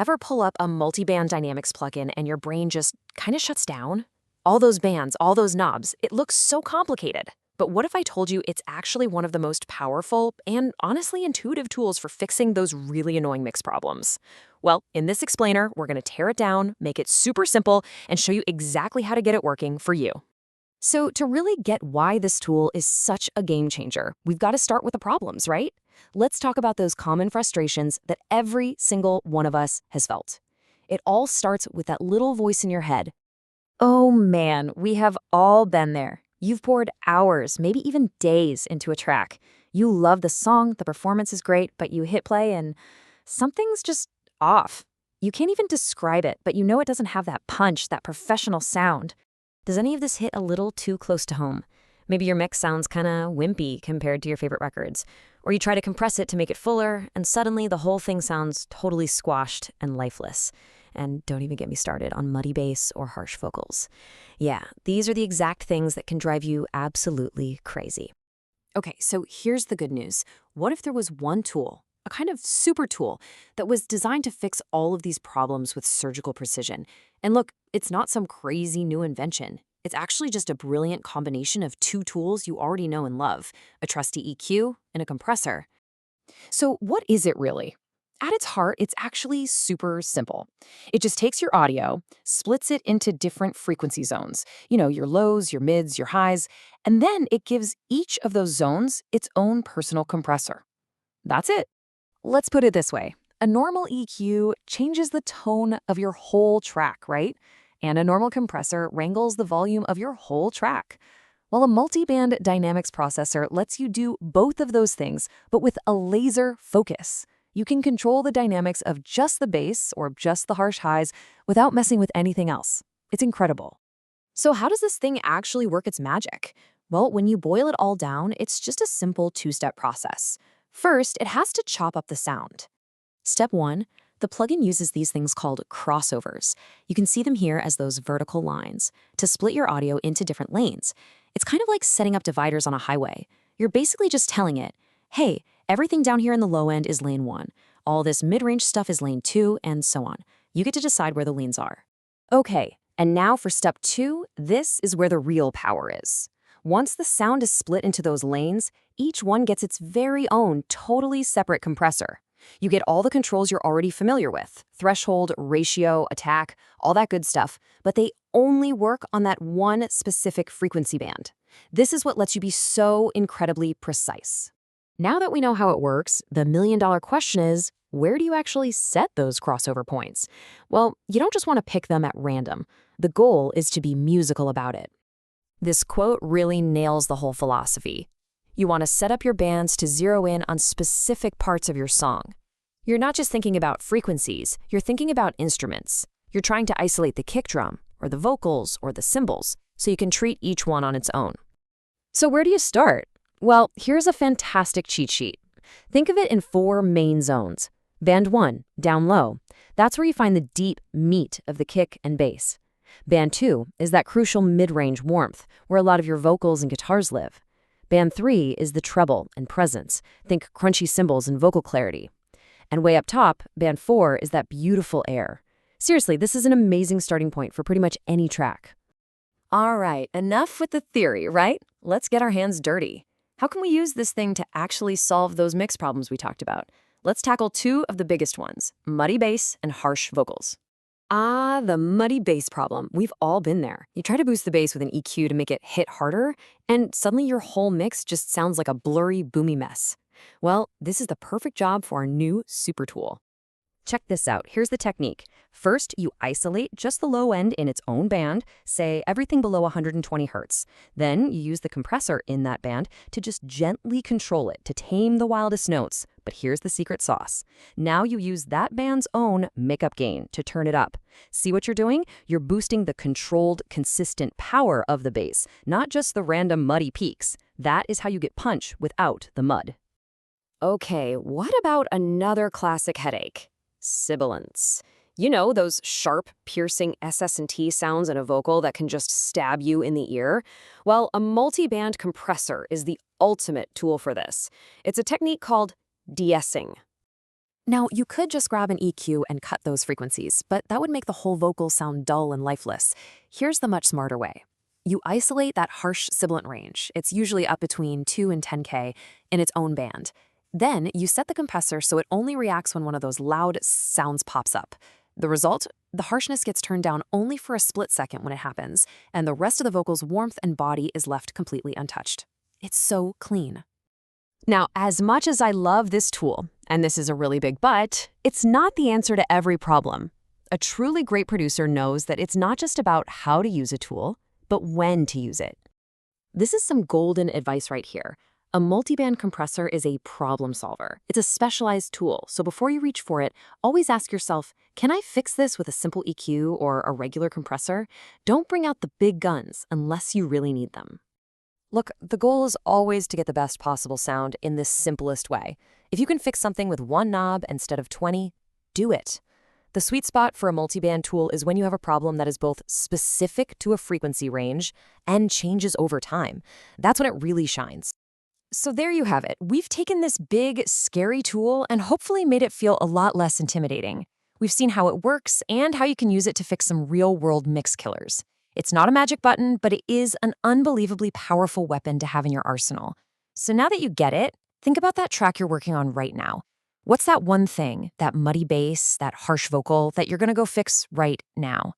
Ever pull up a Multiband Dynamics plugin and your brain just kind of shuts down? All those bands, all those knobs, it looks so complicated. But what if I told you it's actually one of the most powerful and honestly intuitive tools for fixing those really annoying mix problems? Well, in this explainer, we're going to tear it down, make it super simple, and show you exactly how to get it working for you. So to really get why this tool is such a game changer, we've got to start with the problems, right? Let's talk about those common frustrations that every single one of us has felt. It all starts with that little voice in your head. Oh man, we have all been there. You've poured hours, maybe even days into a track. You love the song, the performance is great, but you hit play and something's just off. You can't even describe it, but you know it doesn't have that punch, that professional sound. Does any of this hit a little too close to home? Maybe your mix sounds kind of wimpy compared to your favorite records. Or you try to compress it to make it fuller, and suddenly the whole thing sounds totally squashed and lifeless. And don't even get me started on muddy bass or harsh vocals. Yeah, these are the exact things that can drive you absolutely crazy. Okay, so here's the good news. What if there was one tool, a kind of super tool, that was designed to fix all of these problems with surgical precision? And look, it's not some crazy new invention. It's actually just a brilliant combination of two tools you already know and love, a trusty EQ and a compressor. So what is it really? At its heart, it's actually super simple. It just takes your audio, splits it into different frequency zones, your lows, your mids, your highs, and then it gives each of those zones its own personal compressor. That's it. Let's put it this way. A normal EQ changes the tone of your whole track, right? And a normal compressor wrangles the volume of your whole track. While a multiband dynamics processor lets you do both of those things, but with a laser focus. You can control the dynamics of just the bass or just the harsh highs without messing with anything else. It's incredible. So how does this thing actually work its magic? Well, when you boil it all down, it's just a simple two-step process. First, it has to chop up the sound. Step 1, the plugin uses these things called crossovers. You can see them here as those vertical lines to split your audio into different lanes. It's kind of like setting up dividers on a highway. You're basically just telling it, hey, everything down here in the low end is lane 1. All this mid-range stuff is lane 2, and so on. You get to decide where the lanes are. Okay, and now for step 2, this is where the real power is. Once the sound is split into those lanes, each one gets its very own totally separate compressor. You get all the controls you're already familiar with, threshold, ratio, attack, all that good stuff, but they only work on that one specific frequency band. This is what lets you be so incredibly precise. Now that we know how it works, the million-dollar question is, where do you actually set those crossover points? Well, you don't just want to pick them at random. The goal is to be musical about it. This quote really nails the whole philosophy. You want to set up your bands to zero in on specific parts of your song. You're not just thinking about frequencies, you're thinking about instruments. You're trying to isolate the kick drum, or the vocals, or the cymbals, so you can treat each one on its own. So where do you start? Well, here's a fantastic cheat sheet. Think of it in 4 main zones. Band 1, down low. That's where you find the deep meat of the kick and bass. Band 2 is that crucial mid-range warmth, where a lot of your vocals and guitars live. Band 3 is the treble and presence. Think crunchy cymbals and vocal clarity. And way up top, Band 4 is that beautiful air. Seriously, this is an amazing starting point for pretty much any track. All right, enough with the theory, right? Let's get our hands dirty. How can we use this thing to actually solve those mix problems we talked about? Let's tackle 2 of the biggest ones, muddy bass and harsh vocals. Ah, the muddy bass problem. We've all been there. You try to boost the bass with an EQ to make it hit harder, and suddenly your whole mix just sounds like a blurry, boomy mess. Well, this is the perfect job for our new super tool. Check this out. Here's the technique. First, you isolate just the low end in its own band, say everything below 120 Hz. Then you use the compressor in that band to just gently control it to tame the wildest notes. But here's the secret sauce. Now you use that band's own makeup gain to turn it up. See what you're doing? You're boosting the controlled, consistent power of the bass, not just the random muddy peaks. That is how you get punch without the mud. Okay, what about another classic headache? Sibilance. You know, those sharp, piercing SS&T sounds in a vocal that can just stab you in the ear? Well, a multiband compressor is the ultimate tool for this. It's a technique called de-essing. Now, you could just grab an EQ and cut those frequencies, but that would make the whole vocal sound dull and lifeless. Here's the much smarter way. You isolate that harsh sibilant range. It's usually up between 2 and 10K in its own band. Then you set the compressor so it only reacts when one of those loud sounds pops up. The result? The harshness gets turned down only for a split second when it happens, and the rest of the vocal's warmth and body is left completely untouched. It's so clean. Now, as much as I love this tool, and this is a really big but, it's not the answer to every problem. A truly great producer knows that it's not just about how to use a tool, but when to use it. This is some golden advice right here. A multiband compressor is a problem solver. It's a specialized tool, so before you reach for it, always ask yourself, can I fix this with a simple EQ or a regular compressor? Don't bring out the big guns unless you really need them. Look, the goal is always to get the best possible sound in the simplest way. If you can fix something with one knob instead of 20, do it. The sweet spot for a multiband tool is when you have a problem that is both specific to a frequency range and changes over time. That's when it really shines. So there you have it. We've taken this big, scary tool and hopefully made it feel a lot less intimidating. We've seen how it works and how you can use it to fix some real-world mix killers. It's not a magic button, but it is an unbelievably powerful weapon to have in your arsenal. So now that you get it, think about that track you're working on right now. What's that one thing, that muddy bass, that harsh vocal, that you're going to go fix right now?